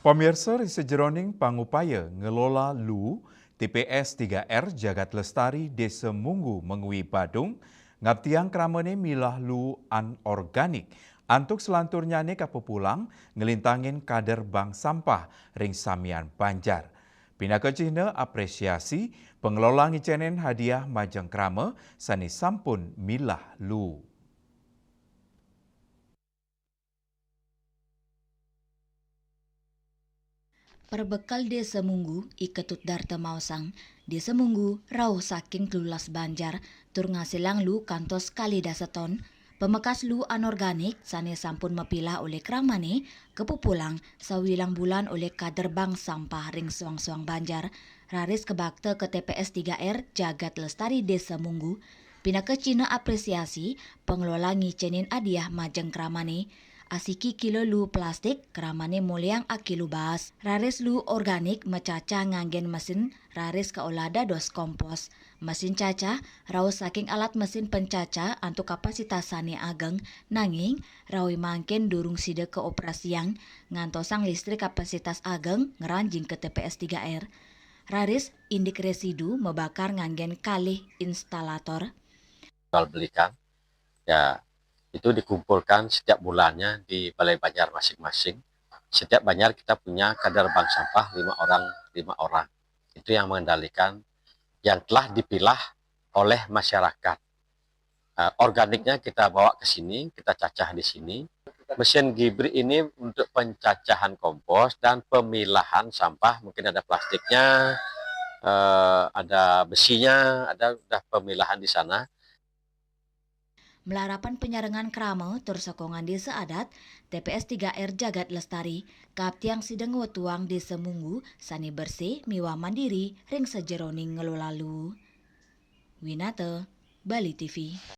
Pemirsa sejeroning pangupaya ngelola lu TPS 3R Jagat Lestari Desa Munggu Mengui Badung ngaptiang kramane milah lu anorganik antuk selanturnya ne kapepulang ngelintangin kader bank sampah ring samian Banjar. Pinaka cihna apresiasi pengelola ngicenen hadiah majeng krama sani sampun milah lu. Perbekal Desa Munggu, iketut darta mausang, Desa Munggu, rauh saking kelulas Banjar, tur ngasilang lu kantos kali dasaton, pemekas lu anorganik, sane sampun mepilah oleh kramane, kepupulang, sawilang bulan oleh kader bank sampah ring suang-suang Banjar, raris kebakte ke TPS 3R Jagat Lestari Desa Munggu, pinaka Cina apresiasi, pengelola ngicenin hadiah majeng kramane, asiki kilo lu plastik keramane muliang akilu bas. Raris lu organik mecaca nganggen mesin raris kaolada dos kompos. Mesin caca raus saking alat mesin pencaca antuk kapasitasane ageng nanging rawi mangken durung sida ke operasiang ngantosang listrik kapasitas ageng ngeranjing ke TPS 3R. Raris indik residu membakar nganggen kalih instalator. Jual belikan ya itu dikumpulkan setiap bulannya di Balai Banjar masing-masing. Setiap Banjar kita punya kader bank sampah 5 orang. Itu yang mengendalikan yang telah dipilah oleh masyarakat. Organiknya kita bawa ke sini, kita cacah di sini. Mesin Gibri ini untuk pencacahan kompos dan pemilahan sampah, mungkin ada plastiknya, ada besinya, ada udah pemilahan di sana. Melarapan penyarengan krama tersokongan desa adat TPS 3R Jagat Lestari kaptiang sideng wetuang desa Munggu sani bersih miwa mandiri ring sejeroning ngelolalu. Winata, Bali TV.